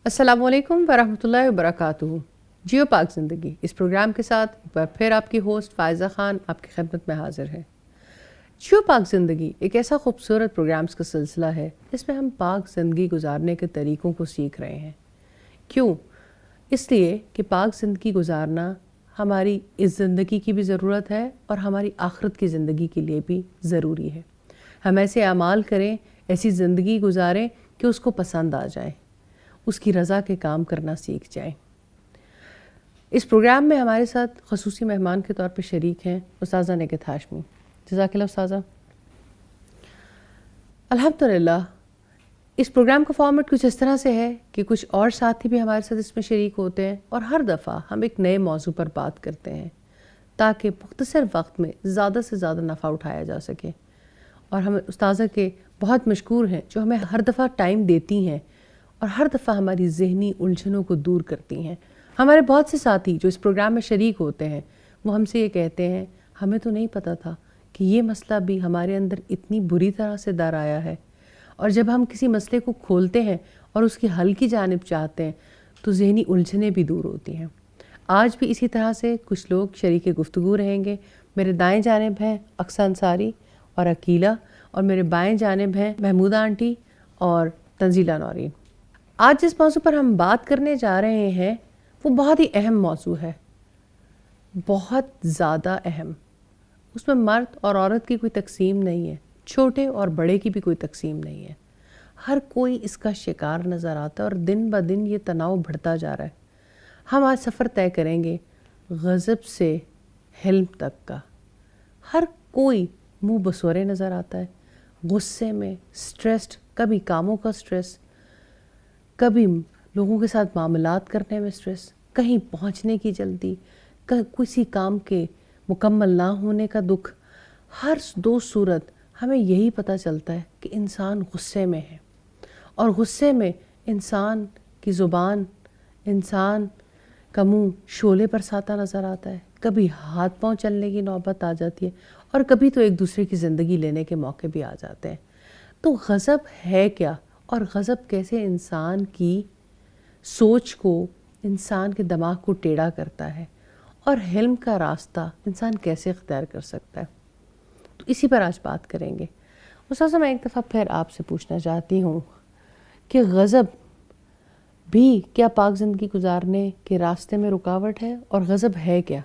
السلام علیکم ورحمۃ اللہ وبرکاتہ۔ جیو پاک زندگی اس پروگرام کے ساتھ ایک بار پھر آپ کی ہوسٹ فائزہ خان آپ کی خدمت میں حاضر ہے۔ جیو پاک زندگی ایک ایسا خوبصورت پروگرامز کا سلسلہ ہے جس میں ہم پاک زندگی گزارنے کے طریقوں کو سیکھ رہے ہیں۔ کیوں؟ اس لیے کہ پاک زندگی گزارنا ہماری اس زندگی کی بھی ضرورت ہے اور ہماری آخرت کی زندگی کے لیے بھی ضروری ہے۔ ہم ایسے اعمال کریں، ایسی زندگی گزاریں کہ اس کو پسند آ جائیں، اس کی رضا کے کام کرنا سیکھ جائیں۔ اس پروگرام میں ہمارے ساتھ خصوصی مہمان کے طور پہ شریک ہیں استاذہ نکہت ہاشمی۔ جزاک اللہ استاذہ۔ الحمدللہ اس پروگرام کا فارمیٹ کچھ اس طرح سے ہے کہ کچھ اور ساتھی بھی ہمارے ساتھ اس میں شریک ہوتے ہیں اور ہر دفعہ ہم ایک نئے موضوع پر بات کرتے ہیں تاکہ مختصر وقت میں زیادہ سے زیادہ نفع اٹھایا جا سکے۔ اور ہم استاذہ کے بہت مشکور ہیں جو ہمیں ہر دفعہ ٹائم دیتی ہیں اور ہر دفعہ ہماری ذہنی الجھنوں کو دور کرتی ہیں۔ ہمارے بہت سے ساتھی جو اس پروگرام میں شریک ہوتے ہیں وہ ہم سے یہ کہتے ہیں ہمیں تو نہیں پتہ تھا کہ یہ مسئلہ بھی ہمارے اندر اتنی بری طرح سے در آیا ہے، اور جب ہم کسی مسئلے کو کھولتے ہیں اور اس کی حل کی جانب چاہتے ہیں تو ذہنی الجھنیں بھی دور ہوتی ہیں۔ آج بھی اسی طرح سے کچھ لوگ شریک گفتگو رہیں گے۔ میرے دائیں جانب ہیں اقصی انصاری اور عقیلہ، اور میرے بائیں جانب ہیں محمودہ آنٹی اور تنزیلہ نورین۔ آج جس موضوع پر ہم بات کرنے جا رہے ہیں وہ بہت ہی اہم موضوع ہے، بہت زیادہ اہم۔ اس میں مرد اور عورت کی کوئی تقسیم نہیں ہے، چھوٹے اور بڑے کی بھی کوئی تقسیم نہیں ہے۔ ہر کوئی اس کا شکار نظر آتا ہے اور دن بہ دن یہ تناؤ بڑھتا جا رہا ہے۔ ہم آج سفر طے کریں گے غضب سے حلم تک کا۔ ہر کوئی منہ بسورے نظر آتا ہے، غصے میں، سٹریسڈ، کبھی کاموں کا سٹریس، کبھی لوگوں کے ساتھ معاملات کرنے میں سٹریس، کہیں پہنچنے کی جلدی، کسی کام کے مکمل نہ ہونے کا دکھ۔ ہر دو صورت ہمیں یہی پتہ چلتا ہے کہ انسان غصے میں ہے، اور غصے میں انسان کی زبان، انسان کا منہ شعلے برساتا نظر آتا ہے، کبھی ہاتھ پاؤں چلنے کی نوبت آ جاتی ہے، اور کبھی تو ایک دوسرے کی زندگی لینے کے موقع بھی آ جاتے ہیں۔ تو غضب ہے کیا، اور غضب کیسے انسان کی سوچ کو، انسان کے دماغ کو ٹیڑھا کرتا ہے، اور حلم کا راستہ انسان کیسے اختیار کر سکتا ہے، تو اسی پر آج بات کریں گے۔ استاذہ میں ایک دفعہ پھر آپ سے پوچھنا چاہتی ہوں کہ غضب بھی کیا پاک زندگی گزارنے کے راستے میں رکاوٹ ہے، اور غضب ہے کیا؟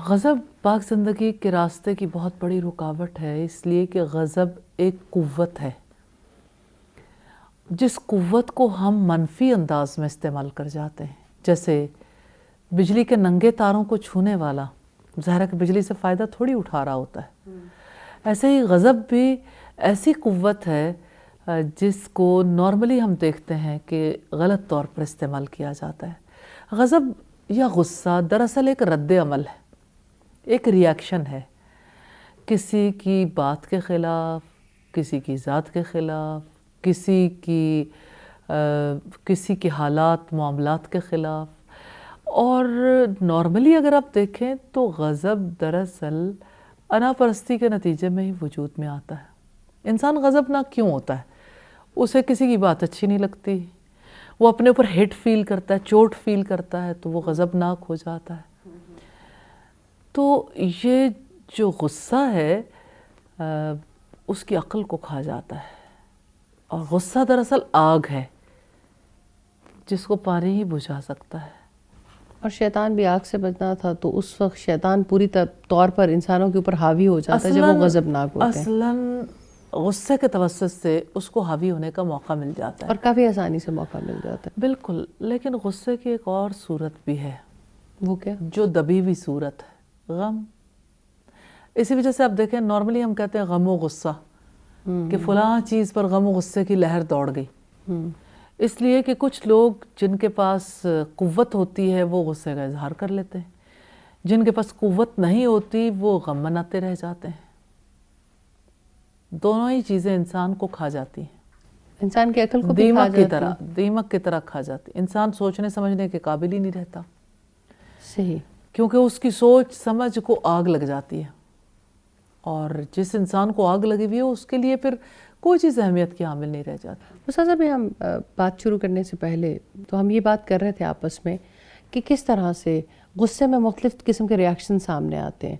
غضب پاک زندگی کے راستے کی بہت بڑی رکاوٹ ہے، اس لیے کہ غضب ایک قوت ہے جس قوت کو ہم منفی انداز میں استعمال کر جاتے ہیں۔ جیسے بجلی کے ننگے تاروں کو چھونے والا ظاہر ہے کہ بجلی سے فائدہ تھوڑی اٹھا رہا ہوتا ہے، ایسے ہی غضب بھی ایسی قوت ہے جس کو نارملی ہم دیکھتے ہیں کہ غلط طور پر استعمال کیا جاتا ہے۔ غضب یا غصہ دراصل ایک رد عمل ہے، ایک ری ایکشن ہے کسی کی بات کے خلاف، کسی کی ذات کے خلاف، کسی کی حالات معاملات کے خلاف۔ اور نارملی اگر آپ دیکھیں تو غضب دراصل انا پرستی کے نتیجے میں ہی وجود میں آتا ہے۔ انسان غضبناک کیوں ہوتا ہے؟ اسے کسی کی بات اچھی نہیں لگتی، وہ اپنے اوپر ہٹ فیل کرتا ہے، چوٹ فیل کرتا ہے، تو وہ غضبناک ہو جاتا ہے۔ تو یہ جو غصہ ہے اس کی عقل کو کھا جاتا ہے، اور غصہ دراصل آگ ہے جس کو پانی ہی بجھا سکتا ہے۔ اور شیطان بھی آگ سے بچنا تھا تو اس وقت شیطان پوری طور پر انسانوں کے اوپر حاوی ہو جاتا ہے جب وہ غضبناک ہوتے ہیں۔ اصلاً غصے کے توسط سے اس کو حاوی ہونے کا موقع مل جاتا ہے، اور کافی آسانی سے موقع مل جاتا ہے۔ بالکل، لیکن غصے کی ایک اور صورت بھی ہے، وہ کیا؟ جو دبی ہوئی صورت ہے، غم۔ اسی وجہ سے آپ دیکھیں نارملی ہم کہتے ہیں غم و غصہ، کہ فلاں چیز پر غم و غصے کی لہر دوڑ گئی۔ اس لیے کہ کچھ لوگ جن کے پاس قوت ہوتی ہے وہ غصے کا اظہار کر لیتے ہیں، جن کے پاس قوت نہیں ہوتی وہ غم مناتے رہ جاتے ہیں. دونوں ہی چیزیں انسان کو کھا جاتی ہیں، انسان کی عقل کو بھی کھا جاتی ہیں. دیمک کی طرح کھا جاتی. انسان سوچنے سمجھنے کے قابل ہی نہیں رہتا. صحیح. کیونکہ اس کی سوچ سمجھ کو آگ لگ جاتی ہے، اور جس انسان کو آگ لگی ہوئی ہے اس کے لیے پھر کوئی چیز اہمیت کی حامل نہیں رہ جاتی. استاذ ابھی ہم بات شروع کرنے سے پہلے تو ہم یہ بات کر رہے تھے آپس میں کہ کس طرح سے غصے میں مختلف قسم کے ریاکشن سامنے آتے ہیں.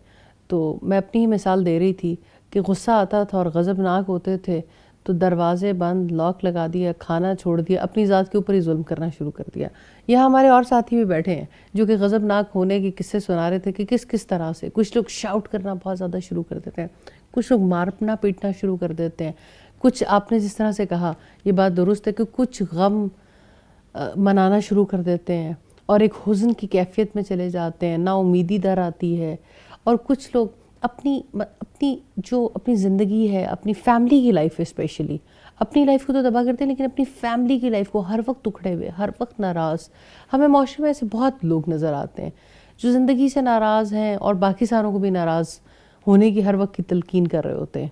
تو میں اپنی ہی مثال دے رہی تھی کہ غصہ آتا تھا اور غضبناک ہوتے تھے تو دروازے بند، لاک لگا دیا، کھانا چھوڑ دیا، اپنی ذات کے اوپر ہی ظلم کرنا شروع کر دیا. یہاں ہمارے اور ساتھی بھی بیٹھے ہیں جو کہ غضبناک ہونے کی قصے سنا رہے تھے کہ کس طرح سے کچھ لوگ شاؤٹ کرنا بہت زیادہ شروع کر دیتے ہیں، کچھ لوگ مارنا پیٹنا شروع کر دیتے ہیں، کچھ آپ نے جس طرح سے کہا یہ بات درست ہے کہ کچھ غم منانا شروع کر دیتے ہیں اور ایک حزن کی کیفیت میں چلے جاتے ہیں، نا امیدی در آتی ہے. اور کچھ لوگ اپنی زندگی ہے، اپنی فیملی کی لائف اسپیشلی اپنی لائف کو تو تباہ کرتے ہیں لیکن اپنی فیملی کی لائف کو ہر وقت ٹکڑے ہوئے، ہر وقت ناراض. ہمیں معاشرے میں ایسے بہت لوگ نظر آتے ہیں جو زندگی سے ناراض ہیں اور باقی ساروں کو بھی ناراض ہونے کی ہر وقت کی تلقین کر رہے ہوتے ہیں.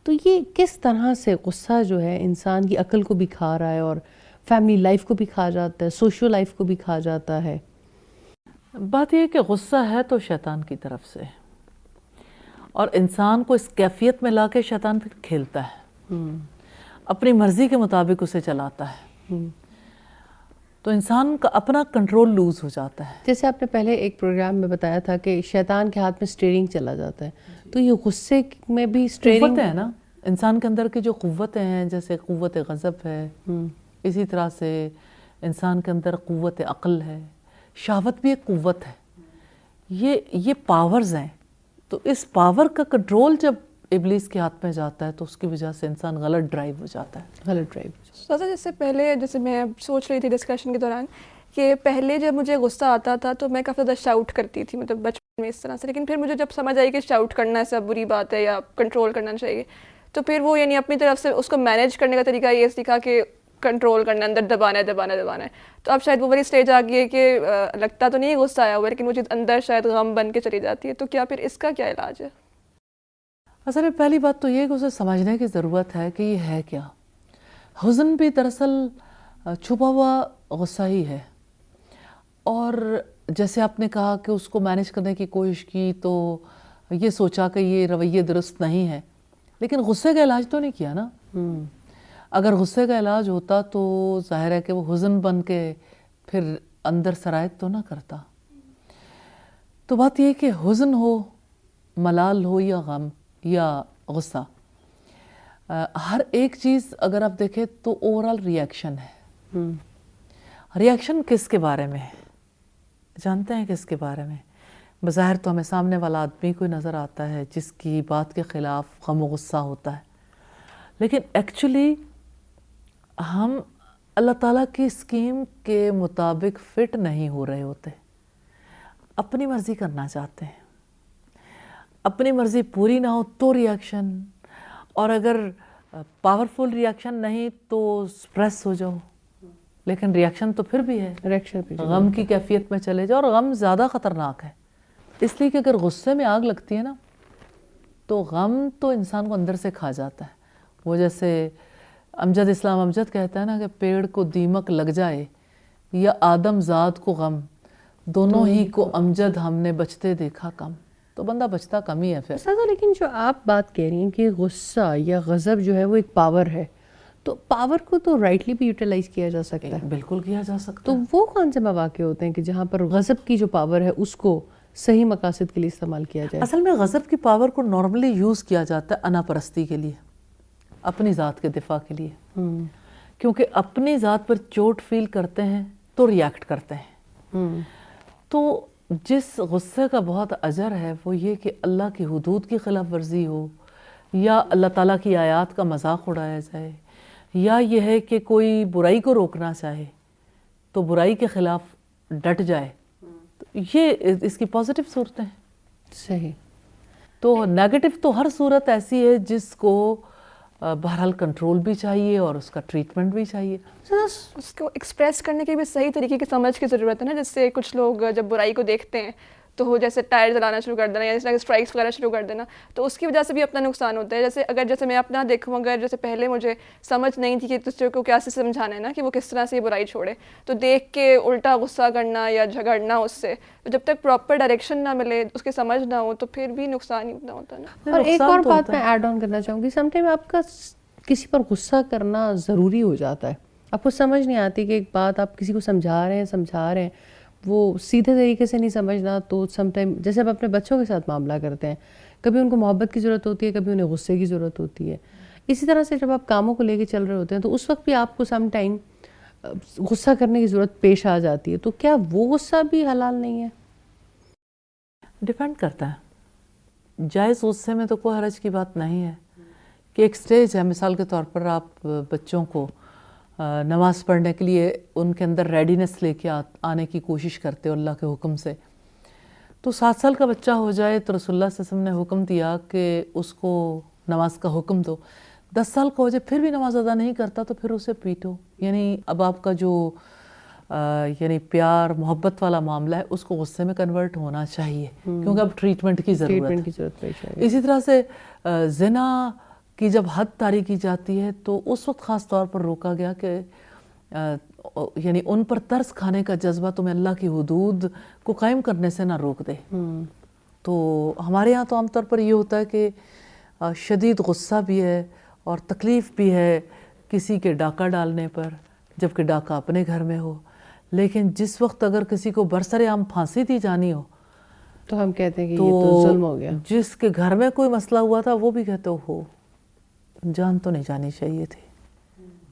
تو یہ کس طرح سے غصہ جو ہے انسان کی عقل کو بھی کھا رہا ہے اور فیملی لائف کو بھی کھا جاتا ہے، سوشل لائف کو بھی کھا جاتا ہے؟ بات یہ ہے کہ غصہ ہے تو شیطان کی طرف سے، اور انسان کو اس کیفیت میں لا کے شیطان پھر کھیلتا ہے، اپنی مرضی کے مطابق اسے چلاتا ہے. تو انسان کا اپنا کنٹرول لوز ہو جاتا ہے. جیسے آپ نے پہلے ایک پروگرام میں بتایا تھا کہ شیطان کے ہاتھ میں سٹیئرنگ چلا جاتا ہے، تو یہ غصے میں بھی سٹیئرنگ قوتیں ہیں نا انسان کے اندر کی جو قوتیں ہیں، جیسے قوت غضب ہے، اسی طرح سے انسان کے اندر قوت عقل ہے، شہوت بھی ایک قوت ہے. یہ پاورز ہیں. تو اس پاور کا کنٹرول جب ابلیس کے ہاتھ میں جاتا ہے تو اس کی وجہ سے انسان غلط ڈرائیو ہو جاتا ہے. غلط ڈرائیو. جیسے میں سوچ رہی تھی ڈسکشن کے دوران کہ پہلے جب مجھے غصہ آتا تھا تو میں کافی زیادہ شاؤٹ کرتی تھی، مطلب بچپن میں اس طرح سے. لیکن پھر مجھے جب سمجھ آئی کہ شاؤٹ کرنا ایسا بری بات ہے یا کنٹرول کرنا چاہیے، تو پھر وہ یعنی اپنی طرف سے اس کو مینیج کرنے کا طریقہ یہ سیکھا کہ کنٹرول کرنا، اندر دبانا ہے. تو اب شاید وہ والی اسٹیج آ گئی ہے کہ لگتا تو نہیں غصہ آیا ہوا لیکن وہ چیز اندر شاید غم بن کے چلی جاتی ہے. تو کیا پھر اس کا کیا علاج ہے؟ اصل میں پہلی بات تو یہ ہے کہ اسے سمجھنے کی ضرورت ہے کہ یہ ہے کیا. حزن بھی دراصل چھپا ہوا غصہ ہی ہے. اور جیسے آپ نے کہا کہ اس کو مینیج کرنے کی کوشش کی تو یہ سوچا کہ یہ رویے درست نہیں ہے، لیکن غصے کا علاج تو نہیں کیا نا. اگر غصے کا علاج ہوتا تو ظاہر ہے کہ وہ حزن بن کے پھر اندر سرایت تو نہ کرتا. تو بات یہ کہ حزن ہو، ملال ہو یا غم یا غصہ، ہر ایک چیز اگر آپ دیکھیں تو اوورال ریاکشن ہے. ریاکشن کس کے بارے میں ہے؟ جانتے ہیں کس کے بارے میں؟ بظاہر تو ہمیں سامنے والا آدمی کوئی نظر آتا ہے جس کی بات کے خلاف غم و غصہ ہوتا ہے، لیکن ایکچولی ہم اللہ تعالیٰ کی اسکیم کے مطابق فٹ نہیں ہو رہے ہوتے. اپنی مرضی کرنا چاہتے ہیں، اپنی مرضی پوری نہ ہو تو ریاکشن، اور اگر پاورفل ریاکشن نہیں تو سپریس ہو جاؤ. لیکن ریاکشن تو پھر بھی ہے، غم کی کیفیت میں چلے جاؤ. اور غم زیادہ خطرناک ہے اس لیے کہ اگر غصے میں آگ لگتی ہے نا تو غم تو انسان کو اندر سے کھا جاتا ہے. وہ جیسے امجد اسلام امجد کہتا ہے نا کہ پیڑ کو دیمک لگ جائے یا آدم ذات کو غم، دونوں ہی کو امجد ہم نے بچتے دیکھا کم. تو بندہ بچتا کم ہی ہے پھر. لیکن جو آپ بات کہہ رہی ہیں کہ غصہ یا غضب جو ہے وہ ایک پاور ہے، تو پاور کو تو رائٹلی بھی یوٹیلائز کیا جا سکتا ہے. بالکل کیا جا سکتا ہے. تو وہ کون سے مواقع ہوتے ہیں کہ جہاں پر غضب کی جو پاور ہے اس کو صحیح مقاصد کے لیے استعمال کیا جائے؟ اصل میں غضب کی پاور کو نارملی یوز کیا جاتا ہے انا پرستی کے لیے، اپنی ذات کے دفاع کے لیے. کیونکہ اپنی ذات پر چوٹ فیل کرتے ہیں تو ریاکٹ کرتے ہیں. تو جس غصے کا بہت اجر ہے وہ یہ کہ اللہ کی حدود کی خلاف ورزی ہو، یا اللہ تعالیٰ کی آیات کا مذاق اڑایا جائے، یا یہ ہے کہ کوئی برائی کو روکنا چاہے تو برائی کے خلاف ڈٹ جائے. یہ اس کی پازیٹیو صورتیں ہیں. صحیح. تو نیگیٹو تو ہر صورت ایسی ہے جس کو بہرحال کنٹرول بھی چاہیے اور اس کا ٹریٹمنٹ بھی چاہیے. اس کو ایکسپریس کرنے کی بھی صحیح طریقے کی سمجھ کی ضرورت ہے نا. جس سے کچھ لوگ جب برائی کو دیکھتے ہیں تو وہ جیسے ٹائر جلانا شروع کر دینا یا اس طرح کے اسٹرائکس وغیرہ شروع کر دینا, تو اس کی وجہ سے بھی اپنا نقصان ہوتا ہے. جیسے میں اپنا دیکھوں, اگر جیسے پہلے مجھے سمجھ نہیں تھی کہ دوسرے کو کیا سے سمجھانا ہے نا کہ وہ کس طرح سے یہ برائی چھوڑے, تو دیکھ کے الٹا غصہ کرنا یا جھگڑنا اس سے, تو جب تک پراپر ڈائریکشن نہ ملے, اس کی سمجھ نہ ہو, تو پھر بھی نقصان ہی اتنا ہوتا ہے نا. اور ایک اور بات میں ایڈ آن کرنا چاہوں گی, سم ٹائم آپ کا کسی پر غصہ کرنا ضروری ہو جاتا ہے. آپ کو سمجھ نہیں آتی کہ ایک بات آپ کسی کو سمجھا رہے ہیں وہ سیدھے طریقے سے نہیں سمجھنا, تو سم ٹائم جیسے آپ اپنے بچوں کے ساتھ معاملہ کرتے ہیں, کبھی ان کو محبت کی ضرورت ہوتی ہے, کبھی انہیں غصے کی ضرورت ہوتی ہے. اسی طرح سے جب آپ کاموں کو لے کے چل رہے ہوتے ہیں تو اس وقت بھی آپ کو سم ٹائم غصہ کرنے کی ضرورت پیش آ جاتی ہے, تو کیا وہ غصہ بھی حلال نہیں ہے؟ ڈیپینڈ کرتا ہے. جائز غصے میں تو کوئی حرج کی بات نہیں ہے کہ ایک سٹیج ہے, مثال کے طور پر آپ بچوں کو نماز پڑھنے کے لیے ان کے اندر ریڈینس لے کے آنے کی کوشش کرتے ہو اللہ کے حکم سے, تو 7 سال کا بچہ ہو جائے تو رسول اللہ صلی اللہ علیہ وسلم نے حکم دیا کہ اس کو نماز کا حکم دو. 10 سال کا ہو جائے پھر بھی نماز ادا نہیں کرتا تو پھر اسے پیٹو. یعنی اب آپ کا جو یعنی پیار محبت والا معاملہ ہے اس کو غصے میں کنورٹ ہونا چاہیے, کیونکہ اب ٹریٹمنٹ کی ضرورت ہے. اسی طرح سے زنا کی جب حد طاری کی جاتی ہے تو اس وقت خاص طور پر روکا گیا کہ یعنی ان پر ترس کھانے کا جذبہ تمہیں اللہ کی حدود کو قائم کرنے سے نہ روک دے. تو ہمارے یہاں تو عام طور پر یہ ہوتا ہے کہ شدید غصہ بھی ہے اور تکلیف بھی ہے کسی کے ڈاکہ ڈالنے پر, جبکہ ڈاکہ اپنے گھر میں ہو, لیکن جس وقت اگر کسی کو برسر عام پھانسی دی جانی ہو تو ہم کہتے ہیں کہ یہ تو ظلم ہو گیا. جس کے گھر میں کوئی مسئلہ ہوا تھا وہ بھی کہتے ہو جان تو نہیں جانی چاہیے تھی,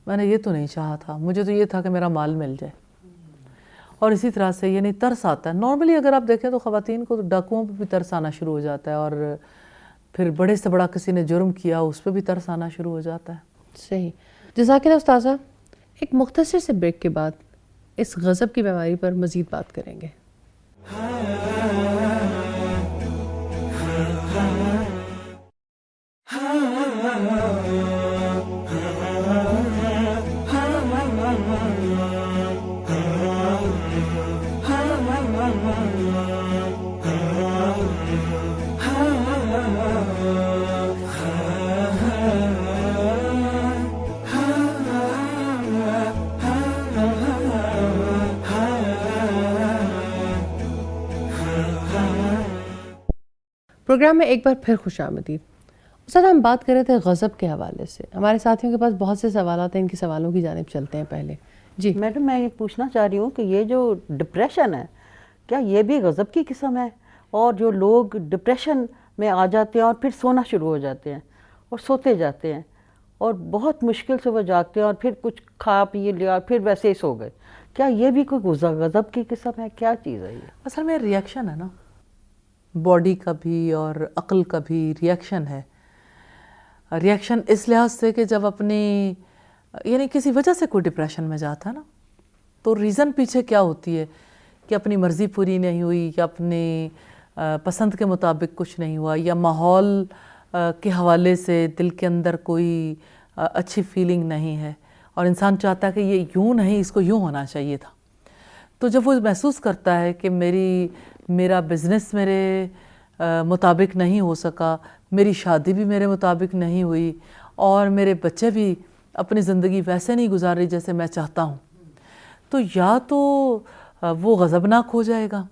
میں نے یہ تو نہیں چاہا تھا, مجھے تو یہ تھا کہ میرا مال مل جائے. اور اسی طرح سے یعنی ترس آتا ہے. نارملی اگر آپ دیکھیں تو خواتین کو ڈاکوؤں پہ بھی ترس آنا شروع ہو جاتا ہے, اور پھر بڑے سے بڑا کسی نے جرم کیا اس پہ بھی ترس آنا شروع ہو جاتا ہے. صحیح. جزاک اللہ استاذہ. ایک مختصر سے بریک کے بعد اس غضب کی بیماری پر مزید بات کریں گے. پروگرام میں ایک بار پھر خوش آمدید. استاد ہم بات کر رہے تھے غضب کے حوالے سے. ہمارے ساتھیوں کے پاس بہت سے سوالات ہیں, ان کے سوالوں کی جانب چلتے ہیں پہلے. جی میڈم, میں یہ پوچھنا چاہ رہی ہوں کہ یہ جو ڈپریشن ہے کیا یہ بھی غضب کی قسم ہے؟ اور جو لوگ ڈپریشن میں آ جاتے ہیں اور پھر سونا شروع ہو جاتے ہیں اور سوتے جاتے ہیں اور بہت مشکل سے وہ جاگتے ہیں اور پھر کچھ کھا پی لیا اور پھر ویسے ہی سو گئے, کیا یہ بھی کوئی غضب کی قسم ہے؟ کیا چیز ہے یہ؟ اصل میں ریئیکشن ہے نا, باڈی کا بھی اور عقل کا بھی ریئیکشن ہے. ریئیکشن اس لحاظ سے کہ جب اپنی یعنی کسی وجہ سے کوئی ڈپریشن میں جاتا ہے نا, تو ریزن پیچھے کیا ہوتی ہے کہ اپنی مرضی پوری نہیں ہوئی, یا اپنی پسند کے مطابق کچھ نہیں ہوا, یا ماحول کے حوالے سے دل کے اندر کوئی اچھی فیلنگ نہیں ہے, اور انسان چاہتا ہے کہ یہ یوں نہیں, اس کو یوں ہونا چاہیے تھا. تو جب وہ محسوس کرتا ہے کہ میرا بزنس میرے مطابق نہیں ہو سکا, میری شادی بھی میرے مطابق نہیں ہوئی, اور میرے بچے بھی اپنی زندگی ویسے نہیں گزار رہی جیسے میں چاہتا ہوں, تو یا تو وہ غضبناک ہو جائے گا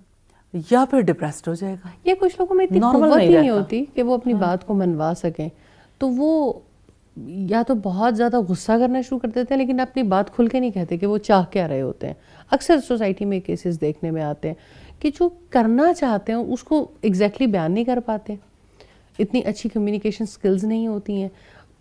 یا پھر ڈپریسڈ ہو جائے گا. یہ کچھ لوگوں میں اتنی قوت ہی نہیں ہوتی کہ وہ اپنی بات کو منوا سکیں, تو وہ یا تو بہت زیادہ غصہ کرنا شروع کر دیتے ہیں لیکن اپنی بات کھل کے نہیں کہتے کہ وہ چاہ کیا رہے ہوتے ہیں. اکثر سوسائٹی میں کیسز دیکھنے میں آتے ہیں کہ جو کرنا چاہتے ہیں اس کو ایگزیکٹلی بیان نہیں کر پاتے, اتنی اچھی کمیونیکیشن سکلز نہیں ہوتی ہیں,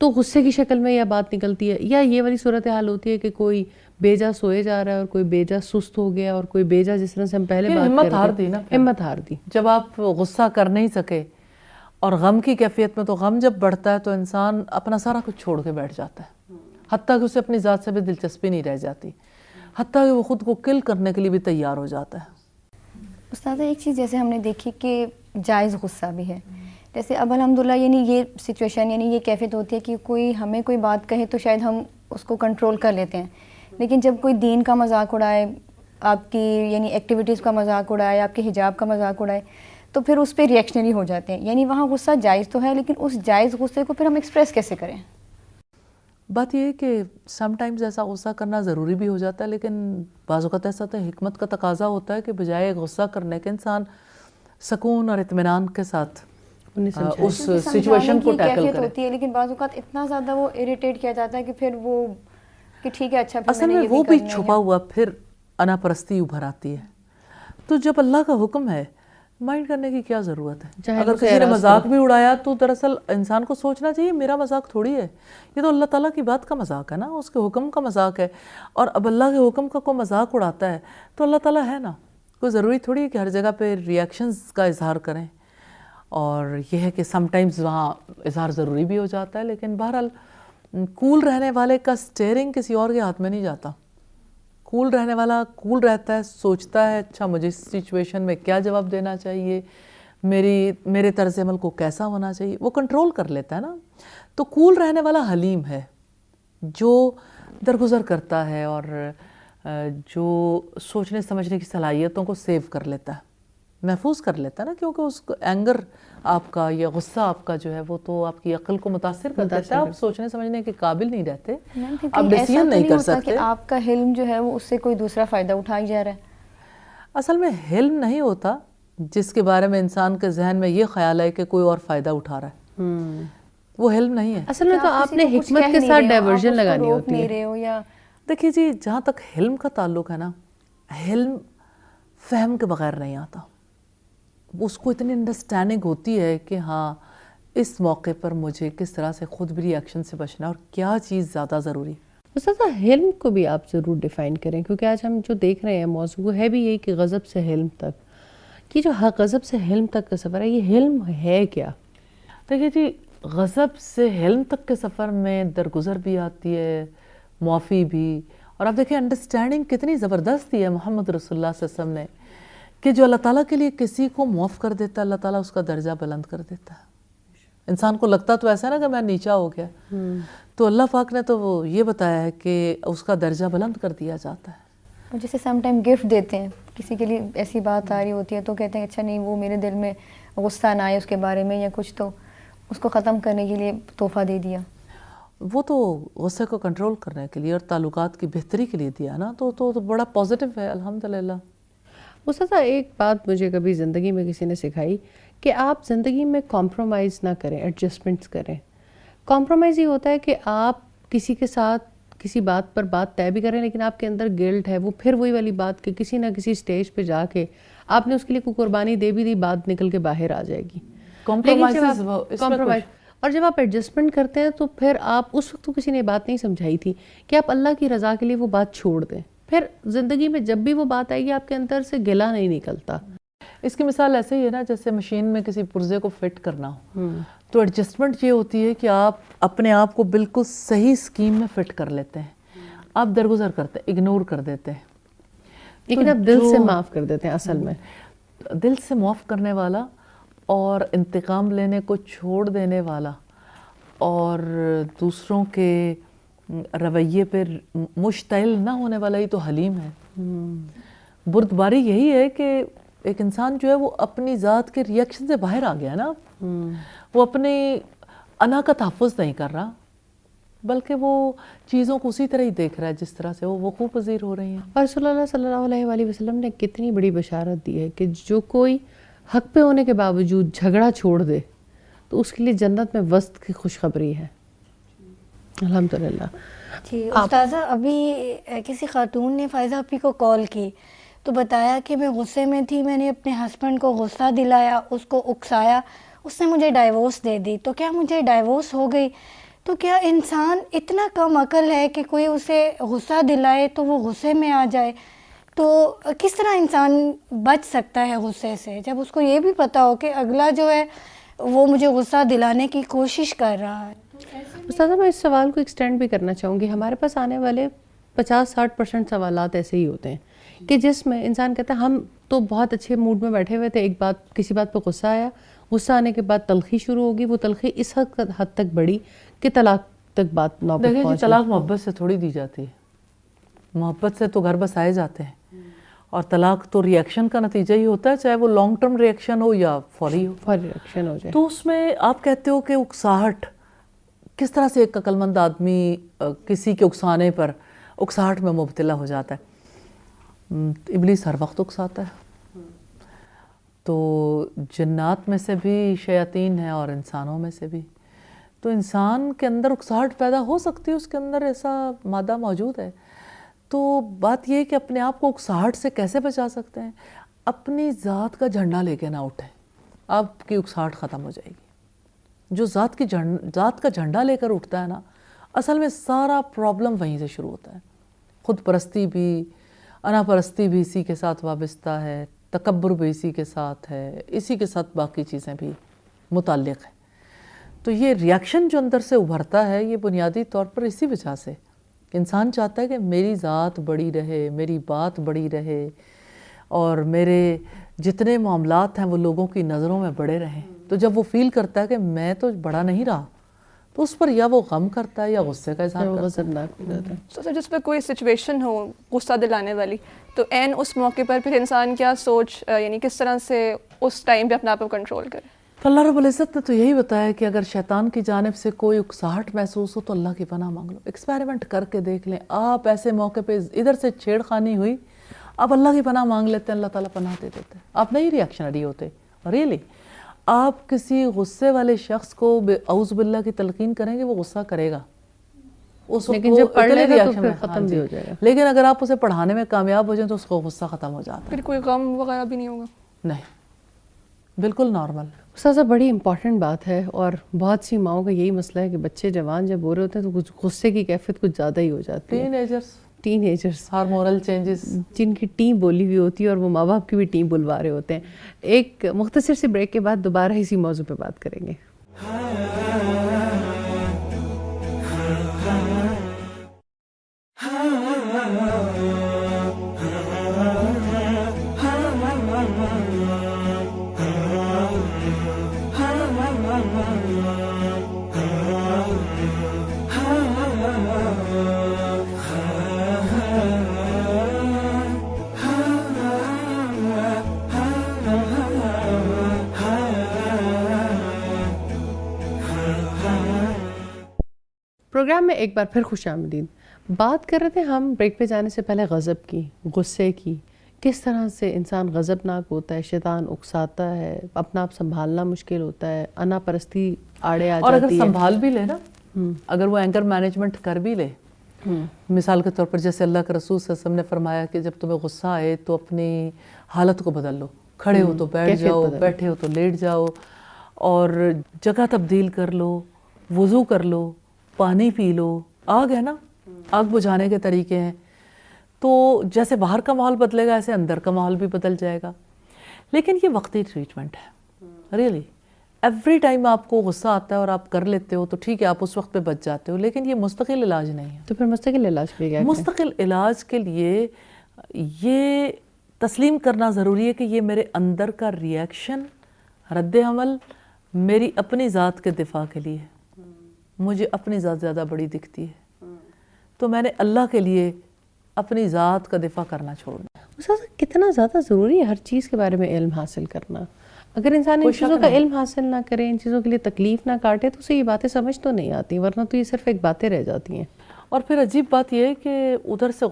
تو غصے کی شکل میں یہ بات نکلتی ہے. یا یہ والی صورتحال ہوتی ہے کہ کوئی بیجا سوئے جا رہا ہے اور کوئی بیجا سست ہو گیا, اور کوئی بیجا جس طرح سے ہم پہلے بات ہمت ہار دی نا, ہمت ہار دی. جب آپ غصہ کر نہیں سکے اور غم کی کیفیت میں, تو غم جب بڑھتا ہے تو انسان اپنا سارا کچھ چھوڑ کے بیٹھ جاتا ہے, حتیٰ کہ اسے اپنی ذات سے بھی دلچسپی نہیں رہ جاتی, حتیٰ کہ وہ خود کو کل کرنے کے لیے بھی تیار ہو جاتا ہے. استاد ایک چیز جیسے ہم نے دیکھی کہ جائز غصہ بھی ہے, جیسے اب الحمدللہ یعنی یہ سچویشن یعنی یہ کیفیت ہوتی ہے کہ کوئی ہمیں کوئی بات کہے تو شاید ہم اس کو کنٹرول کر لیتے ہیں، لیکن جب کوئی دین کا مذاق اڑائے، آپ کی یعنی ایکٹیویٹیز کا مذاق اڑائے، آپ کے حجاب کا مذاق اڑائے، تو پھر اس پہ ریئیکشنری ہو جاتے ہیں. یعنی وہاں غصہ جائز تو ہے، لیکن اس جائز غصے کو پھر ہم ایکسپریس کیسے کریں؟ بات یہ ہے کہ سم ٹائمز ایسا غصہ کرنا ضروری بھی ہو جاتا ہے، لیکن بعض اوقات ایسا ہوتا ہے حکمت کا تقاضا ہوتا ہے کہ بجائے غصہ کرنے کے انسان سکون اور اطمینان کے ساتھ اس سچویشن کو ٹیکل کرے. ہوتی ہے، لیکن بعض اوقات اتنا زیادہ وہ اریٹیٹ کیا جاتا ہے کہ پھر وہ کہ ٹھیک ہے اچھا پھر اصل میں وہ بھی چھپا ہوا پھر انا پرستی ابھر آتی ہے. تو جب اللہ کا حکم ہے مائنڈ کرنے کی کیا ضرورت ہے؟ اگر کسی نے مذاق بھی اڑایا تو دراصل انسان کو سوچنا چاہیے میرا مذاق تھوڑی ہے، یہ تو اللہ تعالیٰ کی بات کا مذاق ہے نا، اس کے حکم کا مذاق ہے. اور اب اللہ کے حکم کا کوئی مذاق اڑاتا ہے تو اللہ تعالیٰ ہے نا، کوئی ضروری تھوڑی ہے کہ ہر جگہ پہ ریئیکشنز کا اظہار کریں. اور یہ ہے کہ سم ٹائمز وہاں اظہار ضروری بھی ہو جاتا ہے، لیکن بہرحال کول رہنے والے کا سٹیئرنگ کسی اور کے ہاتھ میں نہیں جاتا. کول رہنے والا کول رہتا ہے، سوچتا ہے اچھا مجھے اس سچویشن میں کیا جواب دینا چاہیے، میرے طرز عمل کو کیسا ہونا چاہیے، وہ کنٹرول کر لیتا ہے نا. تو کول رہنے والا حلیم ہے، جو درگزر کرتا ہے اور جو سوچنے سمجھنے کی صلاحیتوں کو سیو کر لیتا ہے، محفوظ کر لیتا ہے نا. کیونکہ اس اینگر آپ کا یا غصہ آپ کا جو ہے وہ تو آپ کی عقل کو متاثر کر دیتا ہے، آپ سوچنے سمجھنے کے قابل نہیں رہتے، آپ ڈیسیژن نہیں کر سکتے. آپ کا حلم جو ہے وہ اس سے کوئی دوسرا فائدہ اٹھائی جا رہا ہے. اصل میں حلم نہیں ہوتا جس کے بارے میں انسان کے ذہن میں یہ خیال ہے کہ کوئی اور فائدہ اٹھا رہا ہے، وہ حلم نہیں ہے. اصل میں تو آپ نے حکمت کے ساتھ ڈائیورژن لگانی ہوتی ہے. دیکھیے جی، جہاں تک حلم کا تعلق ہے نا، حلم فہم کے بغیر نہیں آتا. اس کو اتنی انڈرسٹینڈنگ ہوتی ہے کہ ہاں اس موقع پر مجھے کس طرح سے خود بھی ریئیکشن سے بچنا اور کیا چیز زیادہ ضروری. استاذہ حلم کو بھی آپ ضرور ڈیفائن کریں، کیونکہ آج ہم جو دیکھ رہے ہیں موضوع ہے بھی یہی کہ غضب سے حلم تک. یہ جو غضب سے حلم تک کا سفر ہے، یہ حلم ہے کیا؟ دیکھیے جی، غضب سے حلم تک کے سفر میں درگزر بھی آتی ہے، معافی بھی. اور آپ دیکھیں انڈرسٹینڈنگ کتنی زبردست دی ہے محمد رسول اللہ صلی اللہ علیہ وسلم نے، کہ جو اللہ تعالیٰ کے لیے کسی کو معاف کر دیتا ہے اللہ تعالیٰ اس کا درجہ بلند کر دیتا ہے. انسان کو لگتا تو ایسا ہے نا کہ میں نیچا ہو گیا، تو اللہ پاک نے تو وہ یہ بتایا ہے کہ اس کا درجہ بلند کر دیا جاتا ہے. جیسے سم ٹائم گفٹ دیتے ہیں، کسی کے لیے ایسی بات آ رہی ہوتی ہے تو کہتے ہیں اچھا نہیں وہ میرے دل میں غصہ نہ آئے اس کے بارے میں یا کچھ، تو اس کو ختم کرنے کے لیے تحفہ دے دیا. وہ تو غصے کو کنٹرول کرنے کے لیے اور تعلقات کی بہتری کے لیے دیا نا، تو بڑا پازیٹیو ہے الحمدللہ. استاذہ ایک بات مجھے کبھی زندگی میں کسی نے سکھائی کہ آپ زندگی میں کمپرومائز نہ کریں، ایڈجسٹمنٹس کریں. کمپرومائز یہ ہوتا ہے کہ آپ کسی کے ساتھ کسی بات پر بات طے بھی کریں، لیکن آپ کے اندر گلٹ ہے، وہ پھر وہی والی بات کہ کسی نہ کسی سٹیج پہ جا کے آپ نے اس کے لیے کوئی قربانی دے بھی دی، بات نکل کے باہر آ جائے گی. اور جب آپ ایڈجسٹمنٹ کرتے ہیں تو پھر آپ اس وقت تو کسی نے بات نہیں سمجھائی تھی کہ آپ اللہ کی رضا کے لیے وہ بات چھوڑ دیں، پھر زندگی میں جب بھی وہ بات آئے گی آپ کے اندر سے گلہ نہیں نکلتا. اس کی مثال ایسے ہی ہے نا جیسے مشین میں کسی پرزے کو فٹ کرنا ہو، تو ایڈجسٹمنٹ یہ ہوتی ہے کہ آپ اپنے آپ کو بالکل صحیح اسکیم میں فٹ کر لیتے ہیں، آپ درگزر کرتے ہیں، اگنور کر دیتے ہیں، لیکن آپ دل سے معاف کر دیتے ہیں. اصل میں دل سے معاف کرنے والا اور انتقام لینے کو چھوڑ دینے والا اور دوسروں کے رویے پر مشتعل نہ ہونے والا ہی تو حلیم ہے. بردباری یہی ہے کہ ایک انسان جو ہے وہ اپنی ذات کے ریئیکشن سے باہر آ گیا نا، وہ اپنی انا کا تحفظ نہیں کر رہا، بلکہ وہ چیزوں کو اسی طرح ہی دیکھ رہا ہے جس طرح سے وہ وقوع پذیر ہو رہی ہیں. اور رسول اللہ صلی اللہ علیہ وآلہ وسلم نے کتنی بڑی بشارت دی ہے کہ جو کوئی حق پہ ہونے کے باوجود جھگڑا چھوڑ دے تو اس کے لیے جنت میں وسط کی خوشخبری ہے. الحمدللہ. جی استاذہ، ابھی کسی خاتون نے فائزہ اپی کو کال کی تو بتایا کہ میں غصے میں تھی، میں نے اپنے ہسبینڈ کو غصہ دلایا، اس کو اکسایا، اس نے مجھے ڈائیورس دے دی. تو کیا مجھے ڈائیورس ہو گئی؟ تو کیا انسان اتنا کم عقل ہے کہ کوئی اسے غصہ دلائے تو وہ غصے میں آ جائے؟ تو کس طرح انسان بچ سکتا ہے غصے سے جب اس کو یہ بھی پتہ ہو کہ اگلا جو ہے وہ مجھے غصہ دلانے کی کوشش کر رہا ہے؟ استاذہ میں اس سوال کو ایکسٹینڈ بھی کرنا چاہوں گی. ہمارے پاس آنے والے 50-60% سوالات ایسے ہی ہوتے ہیں کہ جس میں انسان کہتا ہے ہم تو بہت اچھے موڈ میں بیٹھے ہوئے تھے, ایک بات کسی بات پہ غصہ آیا, غصہ آنے کے بعد تلخی شروع ہوگی, وہ تلخی اس حد تک بڑھی کہ طلاق تک بات نوبت دیکھیں جی, پہنچ طلاق محبت سے تھوڑی دی جاتی ہے, محبت سے تو گھر بسائے جاتے ہیں, اور طلاق تو ری ایکشن کا نتیجہ ہی ہوتا ہے, چاہے وہ لانگ ٹرم ری ایکشن ہو یا فوری ہو. فوری ریئیکشن ہو جائے. تو اس میں آپ کہتے ہو کہ اکساہٹ کس طرح سے ایک عقل مند آدمی کسی کے اکسانے پر اکساہٹ میں مبتلا ہو جاتا ہے. ابلیس ہر وقت اکساتا ہے, تو جنات میں سے بھی شیاطین ہیں اور انسانوں میں سے بھی. تو انسان کے اندر اکساہٹ پیدا ہو سکتی ہے, اس کے اندر ایسا مادہ موجود ہے. تو بات یہ ہے کہ اپنے آپ کو اکساہٹ سے کیسے بچا سکتے ہیں؟ اپنی ذات کا جھنڈا لے کے نہ اٹھیں, آپ کی اکساہٹ ختم ہو جائے گی. جو ذات کا جھنڈا لے کر اٹھتا ہے نا, اصل میں سارا پرابلم وہیں سے شروع ہوتا ہے. خود پرستی بھی, انا پرستی بھی اسی کے ساتھ وابستہ ہے, تکبر بھی اسی کے ساتھ ہے, اسی کے ساتھ باقی چیزیں بھی متعلق ہیں. تو یہ ریاکشن جو اندر سے ابھرتا ہے, یہ بنیادی طور پر اسی وجہ سے انسان چاہتا ہے کہ میری ذات بڑی رہے, میری بات بڑی رہے, اور میرے جتنے معاملات ہیں وہ لوگوں کی نظروں میں بڑے رہیں. تو جب وہ فیل کرتا ہے کہ میں تو بڑا نہیں رہا, تو اس پر یا وہ غم کرتا ہے یا غصے کا اظہار کرتا ہے. غضبناک ہو جاتا ہے. تو سر جس پہ کوئی سچویشن ہو غصہ دلانے والی, تو عین اس موقع پر پھر انسان کیا سوچ یعنی کس طرح سے اس ٹائم پہ اپنے آپ کو کنٹرول کرے؟ اللہ رب العزت نے تو یہی بتایا کہ اگر شیطان کی جانب سے کوئی اکساہٹ محسوس ہو تو اللہ کی پناہ مانگ لو. ایکسپیریمنٹ کر کے دیکھ لیں, آپ ایسے موقع پہ ادھر سے چھیڑ خانی ہوئی, آپ اللہ کی پناہ مانگ لیتے ہیں, اللہ تعالیٰ پناہ دے دیتے ہیں. آپ نہیں ریاکشنری ہوتے. ریئلی آپ کسی غصے والے شخص کو اعوذ باللہ کی تلقین کریں گے, وہ غصہ کرے گا, لیکن جب پڑھ لے گا تو پھر ختم بھی ہو جائے گا. لیکن اگر آپ اسے پڑھانے میں کامیاب ہو جائیں تو اس کو غصہ ختم ہو جاتا ہے. پھر کوئی غم وغیرہ بھی نہیں ہوگا؟ نہیں, بالکل نارمل. استاذہ بڑی امپورٹنٹ بات ہے, اور بہت سی ماؤں کا یہی مسئلہ ہے کہ بچے جوان جب ہو رہے ہوتے ہیں تو کچھ غصے کی کیفیت کچھ زیادہ ہی ہو جاتی ہے. ٹین ایجرز ہارمونل چینجز جن کی ٹیم بولی ہوئی ہوتی ہے, اور وہ ماں باپ کی بھی ٹیم بلوا رہے ہوتے ہیں. ایک مختصر سی بریک کے بعد دوبارہ اسی موضوع پہ بات کریں گے. پروگرام میں ایک بار پھر خوش آمدید. بات کر رہے تھے ہم بریک پہ جانے سے پہلے غضب کی, غصے کی, کس طرح سے انسان غضبناک ہوتا ہے, شیطان اکساتا ہے, اپنا آپ سنبھالنا مشکل ہوتا ہے, انا پرستی آڑے آ جاتی ہے. اور اگر سنبھال بھی لے نا, اگر وہ اینگر مینجمنٹ کر بھی لے, مثال کے طور پر جیسے اللہ کے رسول صلی اللہ علیہ وسلم نے فرمایا کہ جب تمہیں غصہ آئے تو اپنی حالت کو بدل لو, کھڑے ہو تو بیٹھ جاؤ, بیٹھے ہو تو لیٹ جاؤ, اور جگہ تبدیل کر لو, وضو کر لو, پانی پی لو. آگ ہے نا, آگ بجھانے کے طریقے ہیں. تو جیسے باہر کا ماحول بدلے گا ایسے اندر کا ماحول بھی بدل جائے گا. لیکن یہ وقتی ٹریٹمنٹ ہے. ریئلی ایوری ٹائم آپ کو غصہ آتا ہے اور آپ کر لیتے ہو تو ٹھیک ہے, آپ اس وقت پہ بچ جاتے ہو, لیکن یہ مستقل علاج نہیں ہے. تو پھر مستقل علاج کے لیے مستقل علاج کے لیے یہ تسلیم کرنا ضروری ہے کہ یہ میرے اندر کا ری ایکشن, رد عمل میری اپنی ذات کے دفاع کے لیے ہے. مجھے اپنی ذات زیادہ بڑی دکھتی ہے, تو میں نے اللہ کے لیے اپنی ذات کا دفاع کرنا چھوڑنا. کتنا زیادہ ضروری ہے ہر چیز کے بارے میں علم حاصل کرنا. اگر انسان ان چیزوں کا علم حاصل نہ کرے, ان چیزوں کے لیے تکلیف نہ کاٹے, تو اسے یہ باتیں سمجھ تو نہیں آتی, ورنہ تو یہ صرف ایک باتیں رہ جاتی ہیں. اور پھر عجیب بات یہ ہے کہ ادھر سے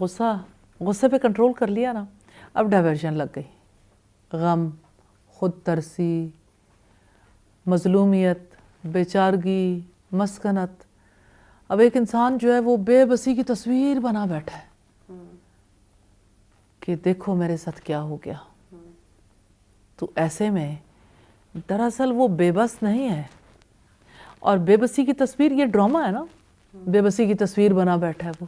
غصے پہ کنٹرول کر لیا نا, اب ڈائیورژن لگ گئی. غم, خود ترسی, مظلومیت, بیچارگی, مسکنت. اب ایک انسان جو ہے وہ بے بسی کی تصویر بنا بیٹھا ہے کہ دیکھو میرے ساتھ کیا ہو گیا. تو ایسے میں دراصل وہ بے بس نہیں ہے, اور بے بسی کی تصویر یہ ڈرامہ ہے نا, بے بسی کی تصویر بنا بیٹھا ہے وہ.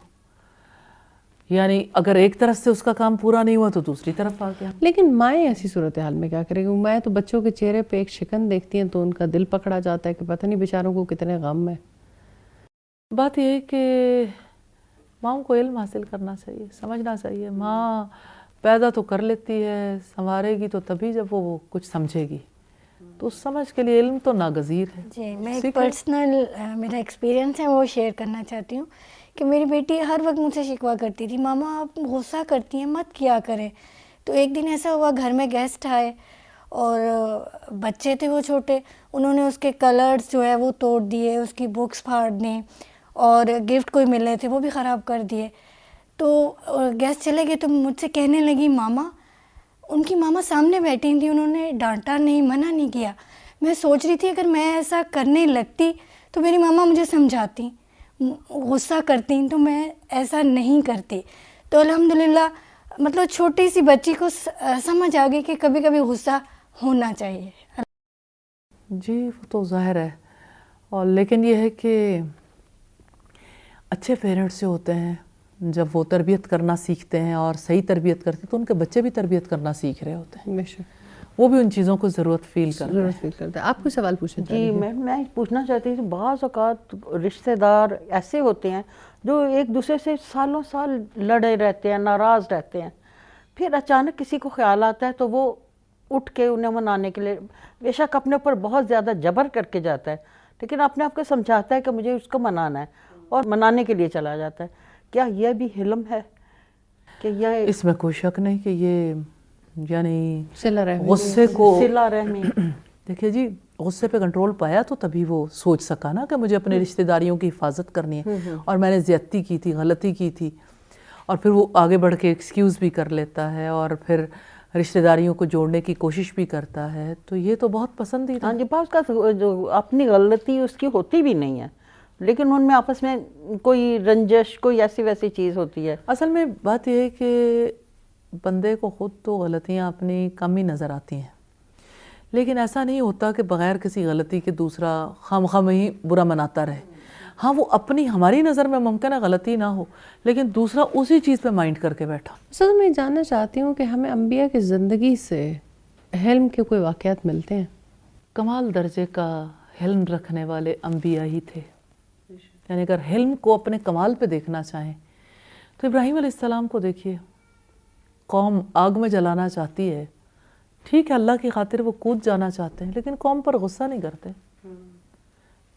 یعنی اگر ایک طرف سے اس کا کام پورا نہیں ہوا تو دوسری طرف آ گیا. لیکن مائیں ایسی صورتحال میں کیا کریں گی؟ مائیں تو بچوں کے چہرے پہ ایک شکن دیکھتی ہیں تو ان کا دل پکڑا جاتا ہے کہ پتہ نہیں بیچاروں کو کتنے غم ہے. بات یہ ہے کہ ماؤں کو علم حاصل کرنا چاہیے, سمجھنا چاہیے. ماں پیدا تو کر لیتی ہے، سنوارے گی تو تبھی جب وہ کچھ سمجھے گی. تو اس سمجھ کے لیے علم تو ناگزیر ہے. جی میں ایک پرسنل میرا ایکسپیرینس ہے وہ شیئر کرنا چاہتی ہوں کہ میری بیٹی ہر وقت مجھ سے شکوہ کرتی تھی، ماما آپ غصہ کرتی ہیں مت کیا کریں. تو ایک دن ایسا ہوا گھر میں گیسٹ آئے اور بچے تھے وہ چھوٹے، انہوں نے اس کے کلرز جو ہے وہ توڑ دیے، اس کی بکس پھاڑ دیں اور گفٹ کوئی ملے تھے وہ بھی خراب کر دیے. تو گیسٹ چلے گئے تو مجھ سے کہنے لگی ماما، ان کی ماما سامنے بیٹھی تھیں، انہوں نے ڈانٹا نہیں، منع نہیں کیا. میں سوچ رہی تھی اگر میں ایسا کرنے لگتی تو میری ماما مجھے سمجھاتی، غصہ کرتی تو میں ایسا نہیں کرتی. تو الحمدللہ مطلب چھوٹی سی بچی کو سمجھ آ گئی کہ کبھی کبھی غصہ ہونا چاہیے. جی وہ تو ظاہر ہے. اور لیکن یہ ہے کہ اچھے پیرنٹس سے ہوتے ہیں جب وہ تربیت کرنا سیکھتے ہیں اور صحیح تربیت کرتے ہیں تو ان کے بچے بھی تربیت کرنا سیکھ رہے ہوتے ہیں. وہ بھی ان چیزوں کو ضرورت فیل کرتے ہیں. آپ کوئی سوال پوچھیں؟ جی میں پوچھنا چاہتی ہوں، بعض اوقات رشتہ دار ایسے ہوتے ہیں جو ایک دوسرے سے سالوں سال لڑے رہتے ہیں، ناراض رہتے ہیں، پھر اچانک کسی کو خیال آتا ہے تو وہ اٹھ کے انہیں منانے کے لیے بے شک اپنے اوپر بہت زیادہ جبر کر کے جاتا ہے، لیکن اپنے آپ کو سمجھاتا ہے کہ مجھے اس کو منانا ہے اور منانے کے لیے چلا جاتا ہے. کیا یہ بھی حلم ہے کہ یہ اس میں کوئی شک نہیں کہ یہ یعنی صلہ رحمی، غصے کو صلہ رحمی. دیکھیے جی غصے پہ کنٹرول پایا تو تبھی وہ سوچ سکا نا کہ مجھے اپنے رشتہ داریوں کی حفاظت کرنی ہے اور میں نے زیادتی کی تھی، غلطی کی تھی، اور پھر وہ آگے بڑھ کے ایکسکیوز بھی کر لیتا ہے اور پھر رشتہ داریوں کو جوڑنے کی کوشش بھی کرتا ہے. تو یہ تو بہت پسندیدہ. ہاں جی، بعض کا جو اپنی غلطی اس کی ہوتی بھی نہیں ہے لیکن ان میں آپس میں کوئی رنجش، کوئی ایسی ویسی چیز ہوتی ہے. اصل میں بات یہ ہے کہ بندے کو خود تو غلطیاں اپنی کم ہی نظر آتی ہیں، لیکن ایسا نہیں ہوتا کہ بغیر کسی غلطی کے دوسرا خواہ ہی برا مناتا رہے. ہاں وہ اپنی ہماری نظر میں ممکن ہے غلطی نہ ہو لیکن دوسرا اسی چیز پہ مائنڈ کر کے بیٹھا. سر میں جاننا چاہتی ہوں کہ ہمیں انبیاء کی زندگی سے حلم کے کوئی واقعات ملتے ہیں؟ کمال درجے کا حلم رکھنے والے انبیاء ہی تھے. یعنی اگر حلم کو اپنے کمال پہ دیکھنا چاہیں تو ابراہیم علیہ السلام کو دیکھیے. قوم آگ میں جلانا چاہتی ہے، ٹھیک ہے اللہ کی خاطر وہ کود جانا چاہتے ہیں لیکن قوم پر غصہ نہیں کرتے،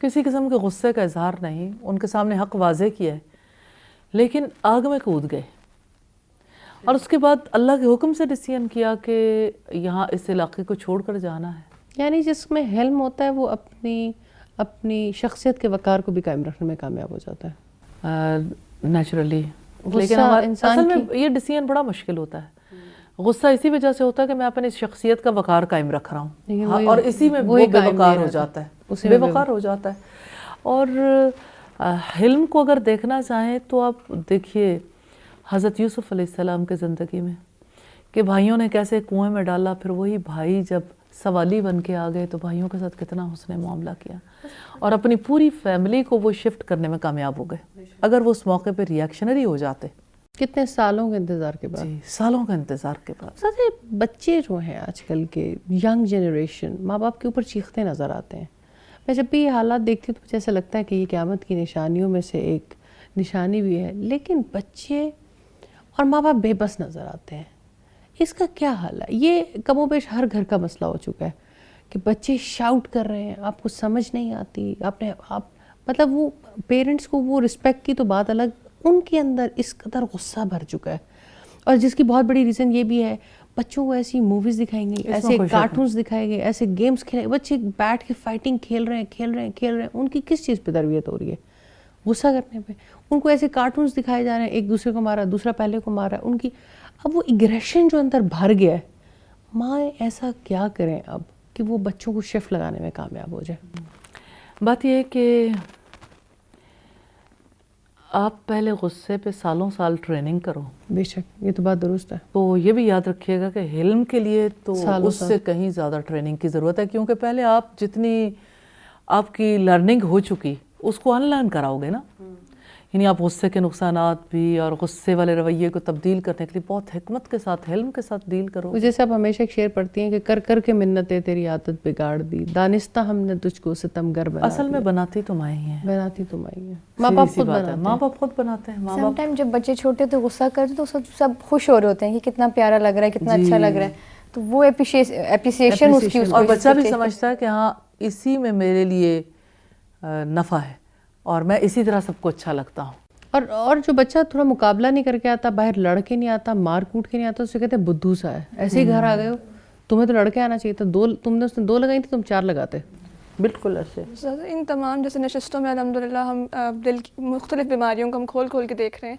کسی قسم کے غصے کا اظہار نہیں. ان کے سامنے حق واضح کیا ہے لیکن آگ میں کود گئے اور اس کے بعد اللہ کے حکم سے ڈیسیژن کیا کہ یہاں اس علاقے کو چھوڑ کر جانا ہے. یعنی جس میں حلم ہوتا ہے وہ اپنی شخصیت کے وقار کو بھی قائم رکھنے میں کامیاب ہو جاتا ہے نیچرلی. لیکن اصل میں یہ ڈیسیژن بڑا مشکل ہوتا ہے. غصہ اسی وجہ سے ہوتا ہے کہ میں اپنی شخصیت کا وقار قائم رکھ رہا ہوں اور اسی میں وہ بے وقار ہو جاتا ہے، بے وقار ہو جاتا ہے. اور حلم کو اگر دیکھنا چاہیں تو آپ دیکھیے حضرت یوسف علیہ السلام کے زندگی میں کہ بھائیوں نے کیسے کنویں میں ڈالا، پھر وہی بھائی جب سوالی بن کے آ گئے تو بھائیوں کے ساتھ کتنا اس نے معاملہ کیا اور اپنی پوری فیملی کو وہ شفٹ کرنے میں کامیاب ہو گئے. اگر وہ اس موقع پہ ریئیکشنری ہو جاتے. کتنے سالوں کے انتظار کے بعد. جی سالوں کا انتظار کے بعد. ساتھ بچے جو ہیں آج کل کے ینگ جنریشن ماں باپ کے اوپر چیختے نظر آتے ہیں. میں جب بھی یہ حالات دیکھتی ہوں تو مجھے ایسا لگتا ہے کہ یہ قیامت کی نشانیوں میں سے ایک نشانی بھی ہے، لیکن بچے اور ماں باپ بے بس نظر آتے ہیں. اس کا کیا حل ہے؟ یہ کم و بیش ہر گھر کا مسئلہ ہو چکا ہے کہ بچے شاؤٹ کر رہے ہیں، آپ کو سمجھ نہیں آتی، آپ مطلب وہ پیرنٹس کو وہ رسپیکٹ کی تو بات الگ، ان کے اندر اس قدر غصہ بھر چکا ہے. اور جس کی بہت بڑی ریزن یہ بھی ہے بچوں کو ایسی موویز دکھائیں گے، ایسے کارٹونز دکھائیں گے، ایسے گیمز کھیلیں گے، بچے بیٹھ کے فائٹنگ کھیل رہے ہیں. ان کی کس چیز پہ تربیت ہو رہی ہے؟ غصہ کرنے پہ. ان کو ایسے کارٹونز دکھائے جا رہے ہیں، ایک دوسرے کو مارا، دوسرا پہلے کو مارا. ان کی اب وہ ایگریشن جو اندر بھر گیا ہے، ماں ایسا کیا کریں اب کہ وہ بچوں کو شفٹ لگانے میں کامیاب ہو جائے؟ بات یہ ہے کہ آپ پہلے غصے پہ سالوں سال ٹریننگ کرو. بے شک یہ تو بات درست ہے. تو یہ بھی یاد رکھیے گا کہ حلم کے لیے تو اس سے کہیں زیادہ ٹریننگ کی ضرورت ہے، کیونکہ پہلے آپ جتنی آپ کی لرننگ ہو چکی اس کو ان لرن کراؤ گے نا. یعنی آپ غصے کے نقصانات بھی اور غصے والے رویے کو تبدیل کرنے کے لیے بہت حکمت کے ساتھ، حلم کے ساتھ ڈیل کرو. جیسے آپ ہمیشہ ایک شعر پڑھتی ہیں کہ کر کر کے منتیں تیری عادت بگاڑ دی، دانستہ ہم نے تجھ کو ستمگر بنا اصل میں بناتی تم آئی ہیں، بناتی تم آئی ہیں. ماں باپ خود بناتے ہیں. ماں باپ خود بناتے ہیں. ماں سم باپ ٹائم جب بچے چھوٹے تو غصہ کرتے تو سب خوش ہو رہے ہوتے ہیں کہ کتنا پیارا لگ رہا ہے، کتنا اچھا لگ رہا ہے، تو وہ اپریسیشن اس کی، اور بچہ بھی سمجھتا ہے کہ ہاں اسی میں میرے لیے نفع ہے اور میں اسی طرح سب کو اچھا لگتا ہوں. اور جو بچہ تھوڑا مقابلہ نہیں کر کے آتا، باہر لڑ کے نہیں آتا، مار کوٹ کے نہیں آتا، اسے کہتے ہیں بدھو سا ہے، ایسے ہی گھر آ گئے ہو، تمہیں تو لڑ کے آنا چاہیے تھا، تم نے اس نے 2 لگائی تھی، تم 4 لگاتے. بالکل ایسے. ان تمام جیسے نشستوں میں الحمدللہ ہم دل کی مختلف بیماریوں کو ہم کھول کھول کے دیکھ رہے ہیں،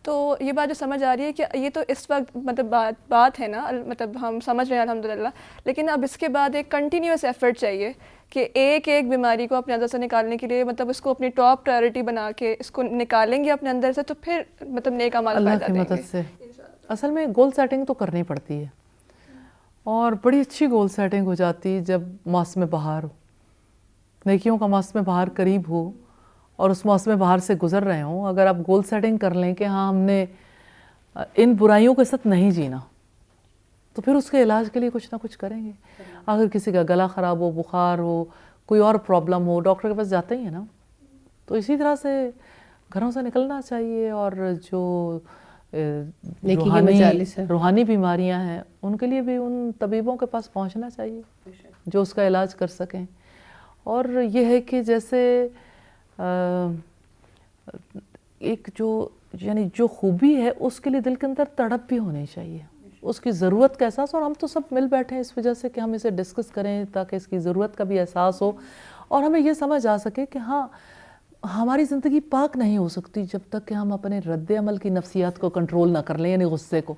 تو یہ بات جو سمجھ آ رہی ہے کہ یہ تو اس وقت مطلب بات ہے نا، مطلب ہم سمجھ رہے ہیں الحمدللہ، لیکن اب اس کے بعد ایک کنٹینیوس ایفرٹ چاہیے کہ ایک بیماری کو اپنے اندر سے نکالنے کے لیے مطلب اس کو اپنی ٹاپ پرائرٹی بنا کے اس کو نکالیں گے اپنے اندر سے، تو پھر مطلب نیک اعمال اللہ فائدہ کی دیں مدد گے. سے. اصل میں گول سیٹنگ تو کرنی پڑتی ہے، اور بڑی اچھی گول سیٹنگ ہو جاتی ہے جب موسم بہار ہو، نیکیوں کا موسم بہار قریب ہو اور اس موسم بہار سے گزر رہے ہوں. اگر آپ گول سیٹنگ کر لیں کہ ہاں ہم نے ان برائیوں کے ساتھ نہیں جینا، تو پھر اس کے علاج کے لیے کچھ نہ کچھ کریں گے. اگر کسی کا گلا خراب ہو، بخار ہو، کوئی اور پرابلم ہو، ڈاکٹر کے پاس جاتے ہی ہیں نا. تو اسی طرح سے گھروں سے نکلنا چاہیے، اور جو روحانی بیماریاں ہیں ان کے لیے بھی ان طبیبوں کے پاس پہنچنا چاہیے جو اس کا علاج کر سکیں. اور یہ ہے کہ جیسے ایک جو خوبی ہے اس کے لیے دل کے اندر تڑپ بھی ہونی چاہیے، اس کی ضرورت کا احساس. اور ہم تو سب مل بیٹھے ہیں اس وجہ سے کہ ہم اسے ڈسکس کریں تاکہ اس کی ضرورت کا بھی احساس ہو، اور ہمیں یہ سمجھ آ سکے کہ ہاں ہماری زندگی پاک نہیں ہو سکتی جب تک کہ ہم اپنے رد عمل کی نفسیات کو کنٹرول نہ کر لیں، یعنی غصے کو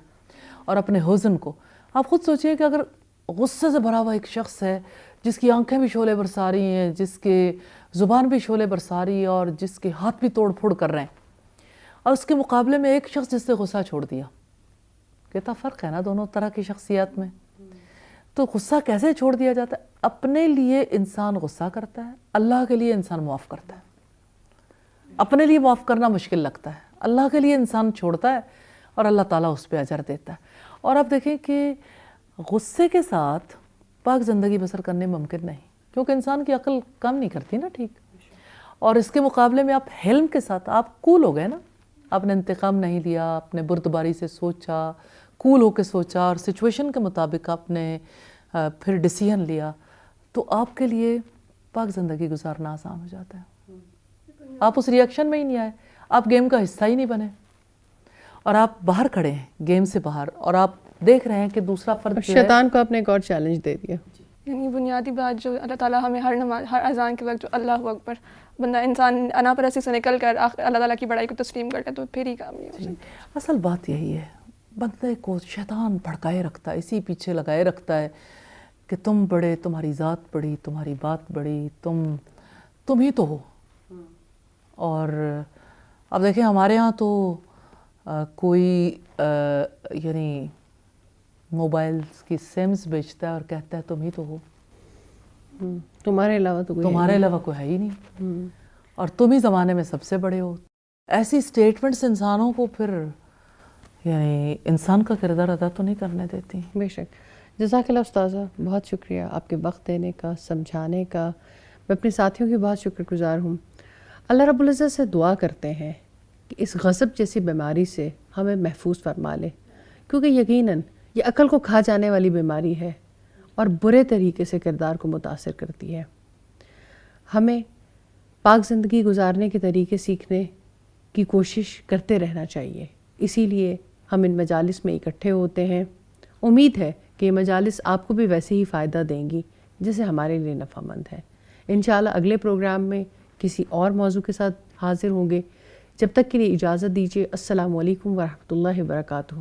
اور اپنے حزن کو. آپ خود سوچئے کہ اگر غصے سے بھرا ہوا ایک شخص ہے جس کی آنکھیں بھی شعلے برسا رہی ہیں، جس کے زبان بھی شعلے برسا رہی ہے اور جس کے ہاتھ بھی توڑ پھوڑ کر رہے ہیں، اور اس کے مقابلے میں ایک شخص جس سے غصہ چھوڑ دیا. کتنا فرق ہے نا دونوں طرح کی شخصیات میں. تو غصہ کیسے چھوڑ دیا جاتا ہے؟ اپنے لیے انسان غصہ کرتا ہے، اللہ کے لیے انسان معاف کرتا ہے. اپنے لیے معاف کرنا مشکل لگتا ہے، اللہ کے لیے انسان چھوڑتا ہے اور اللہ تعالیٰ اس پہ اجر دیتا ہے. اور آپ دیکھیں کہ غصے کے ساتھ پاک زندگی بسر کرنے ممکن نہیں، کیونکہ انسان کی عقل کام نہیں کرتی نا ٹھیک. اور اس کے مقابلے میں آپ حلم کے ساتھ آپ کول ہو گئے نا، آپ نے انتقام نہیں لیا، آپ نے بردباری سے سوچا، کول ہو کے سوچا، اور سچویشن کے مطابق آپ نے پھر ڈیسیژن لیا، تو آپ کے لیے پاک زندگی گزارنا آسان ہو جاتا ہے. آپ اس ریئیکشن میں ہی نہیں آئے، آپ گیم کا حصہ ہی نہیں بنے، اور آپ باہر کھڑے ہیں گیم سے باہر، اور آپ دیکھ رہے ہیں کہ دوسرا فرد شیطان کو اپنے ایک اور چیلنج دے دیا. یعنی بنیادی بات جو اللہ تعالیٰ ہمیں ہر نماز، ہر اذان کے وقت جو اللہ اکبر، بندہ انسان انا پرستی سے نکل کر اللہ تعالیٰ کی بڑائی کو تسلیم کرتا ہے تو پھر ہی کامیاب ہے. اصل بات یہی ہے، بندے کو شیطان بھڑکائے رکھتا ہے، اسی پیچھے لگائے رکھتا ہے کہ تم بڑے، تمہاری ذات بڑی، تمہاری بات بڑی، تم ہی تو ہو. اور اب دیکھیں ہمارے ہاں تو کوئی یعنی موبائلز کی سمز بیچتا ہے اور کہتا ہے تم ہی تو ہو، تمہارے علاوہ تو تمہارے علاوہ کوئی ہے ہی نہیں، اور تم ہی زمانے میں سب سے بڑے ہو. ایسی سٹیٹمنٹس انسانوں کو پھر یعنی انسان کا کردار ادا تو نہیں کرنے دیتی. بے شک. جزاک اللہ استاذہ، بہت شکریہ آپ کے وقت دینے کا، سمجھانے کا. میں اپنے ساتھیوں کی بہت شکر گزار ہوں. اللہ رب العزت سے دعا کرتے ہیں کہ اس غضب جیسی بیماری سے ہمیں محفوظ فرما لے، کیونکہ یقیناً یہ عقل کو کھا جانے والی بیماری ہے اور برے طریقے سے کردار کو متاثر کرتی ہے. ہمیں پاک زندگی گزارنے کے طریقے سیکھنے کی کوشش کرتے رہنا چاہیے. اسی لیے ہم ان مجالس میں اکٹھے ہوتے ہیں. امید ہے کہ یہ مجالس آپ کو بھی ویسے ہی فائدہ دیں گی جیسے ہمارے لیے نفع مند ہے. انشاءاللہ اگلے پروگرام میں کسی اور موضوع کے ساتھ حاضر ہوں گے. جب تک کے لیے اجازت دیجیے. السلام علیکم ورحمۃ اللہ وبرکاتہ.